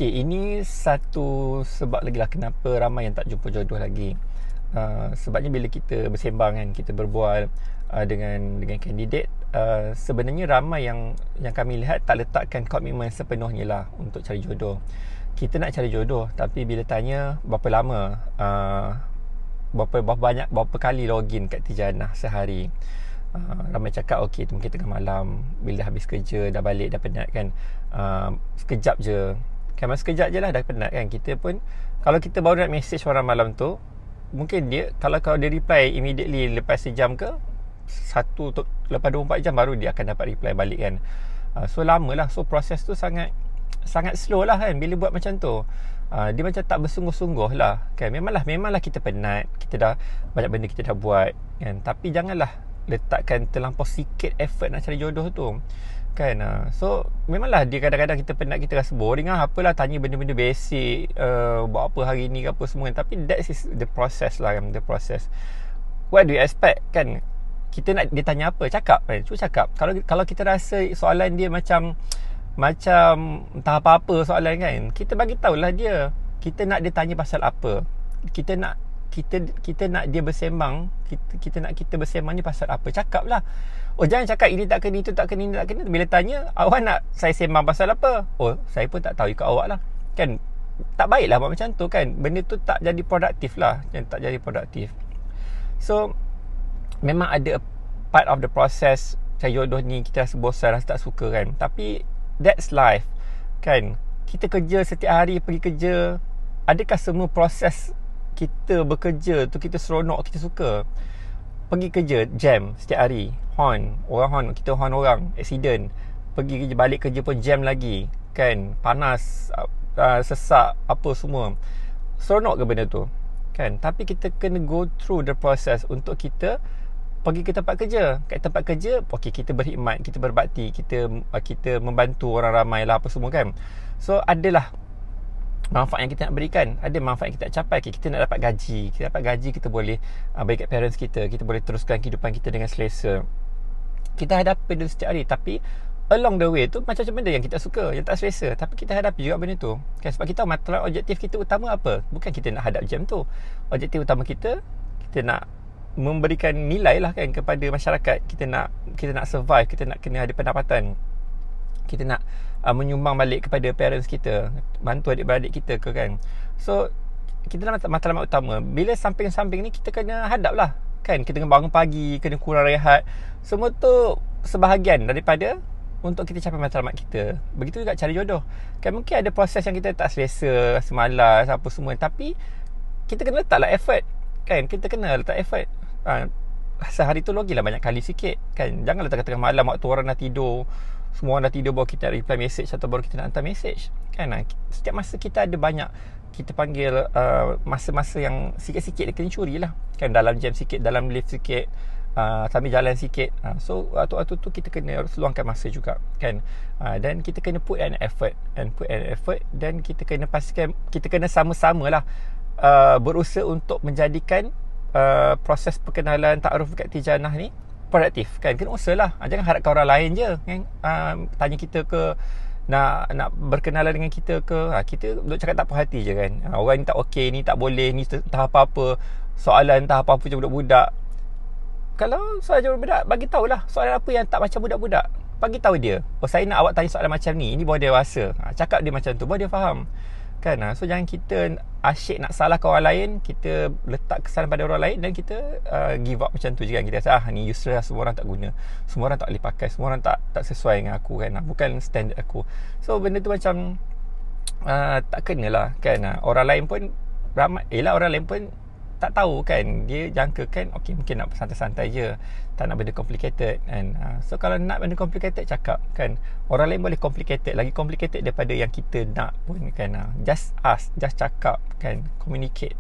Okey, ini satu sebab lagi lah kenapa ramai yang tak jumpa jodoh lagi. Sebabnya bila kita bersembang kan, kita berbual dengan kandidat, sebenarnya ramai yang kami lihat tak letakkan komitmen sepenuhnya lah untuk cari jodoh. Kita nak cari jodoh, tapi bila tanya berapa lama, berapa kali login kat Tijanah sehari, ramai cakap okey, mungkin tengah malam bila dah habis kerja, dah balik, dah penat kan, sekejap je kan, masa sekejap je lah dah penat kan. Kita pun kalau kita baru nak message orang malam tu, mungkin dia kalau dia reply immediately lepas sejam ke lepas 24 jam baru dia akan dapat reply balik kan. So lama lah. So proses tu sangat slow lah kan bila buat macam tu. Dia macam tak bersungguh-sungguh lah kan. Memanglah kita penat, kita dah banyak benda kita dah buat kan, tapi janganlah letakkan terlampau sikit effort nak cari jodoh tu kan. So memanglah dia kadang-kadang kita penat, kita rasa boring lah, apalah tanya benda-benda basic, buat apa hari ni ke apa semua, tapi that is the process lah kan, the process. What do you expect kan? Kita nak dia tanya apa, cakap kan, cuba cakap. Kalau kita rasa soalan dia macam entah apa-apa soalan kan, kita bagi tahulah dia, kita nak dia tanya pasal apa, kita nak dia bersembang, kita nak kita bersembang ni pasal apa, cakap lah. Oh, jangan cakap ini tak kena, itu tak kena, ini tak kena. Bila tanya, awak nak saya sembang pasal apa? Oh, saya pun tak tahu, ikut awak lah kan. Tak baik lah buat macam tu kan. Benda tu tak jadi produktif lah, tak jadi produktif. So memang ada part of the process cari jodoh ni, kita rasa bosan, rasa tak suka kan, tapi that's life kan. Kita kerja setiap hari, pergi kerja. Adakah semua proses kita bekerja tu kita seronok, kita suka? Pergi kerja jam setiap hari, orang horn, kita horn orang, accident. Pergi kerja, balik kerja pun jam lagi kan, panas, sesak, apa semua. Seronok ke benda tu kan? Tapi kita kena go through the process untuk kita pergi ke tempat kerja. Kat tempat kerja, okey, kita berkhidmat, kita berbakti, kita membantu orang ramai lah, apa semua kan. So adalah manfaat yang kita nak berikan, ada manfaat yang kita nak capai. Kita nak dapat gaji, kita boleh bagi kat parents kita boleh teruskan kehidupan kita dengan selesa. Kita hadapi benda setiap hari, tapi along the way tu macam-macam benda yang kita suka, yang tak selesa, tapi kita hadapi juga benda tu kan. Sebab kita tahu matlamat objektif kita utama apa. Bukan kita nak hadap jam tu. Objektif utama kita nak memberikan nilai lah kan kepada masyarakat. Kita nak survive, kita nak kena ada pendapatan, kita nak menyumbang balik kepada parents kita, bantu adik-beradik kita ke kan. So kita dalam matlamat utama. Bila samping-samping ni kita kena hadap lah kan. Kita kena bangun pagi, kena kurang rehat. Semua tu sebahagian daripada untuk kita capai matlamat kita. Begitu juga cari jodoh kan. Mungkin ada proses yang kita tak selesa, rasa malas, apa semua, tapi kita kena letaklah effort kan. Kita kena letak effort. Sehari tu logilah banyak kali sikit kan. Janganlah tengah-tengah malam waktu orang dah tidur, semua orang dah tidur, baru kita reply message atau baru kita nak hantar message kan. Setiap masa kita ada banyak, kita panggil masa-masa yang sikit-sikit dia kena curi lah kan. Dalam jam sikit, dalam lift sikit, sambil jalan sikit. So waktu-waktu tu kita kena seluangkan masa juga kan. Dan kita kena put an effort, dan kita kena pastikan, kita kena sama-sama lah berusaha untuk menjadikan proses perkenalan ta'aruf kat Tijanah ni produktif kan. Kena usaha lah. Jangan harapkan orang lain je kan tanya kita ke, nak berkenalan dengan kita ke. Kita duk cakap tak puas hati je kan. Orang ni tak okey, ni tak boleh, ni entah apa-apa, soalan entah apa-apa je budak-budak. Kalau soalan je budak-budak, bagi tahulah soalan apa yang tak macam budak-budak. Bagi tahu dia, oh saya nak awak tanya soalan macam ni, ini baru dewasa. Cakap dia macam tu, baru dia faham kan. So jangan kita asyik nak salahkan orang lain, kita letak kesalahan pada orang lain, dan kita give up macam tu je kan. Kita rasa ni useless lah, semua orang tak guna, semua orang tak boleh pakai, semua orang tak sesuai dengan aku kan, bukan standard aku. So benda tu macam tak kena lah kan. Orang lain pun ramai, orang lain pun tak tahu kan. Dia jangka kan, okey, mungkin nak santai-santai je, tak nak benda complicated kan. So kalau nak benda complicated, cakap kan. Orang lain boleh complicated, lagi complicated daripada yang kita nak pun kan. Just ask, just cakap kan, communicate.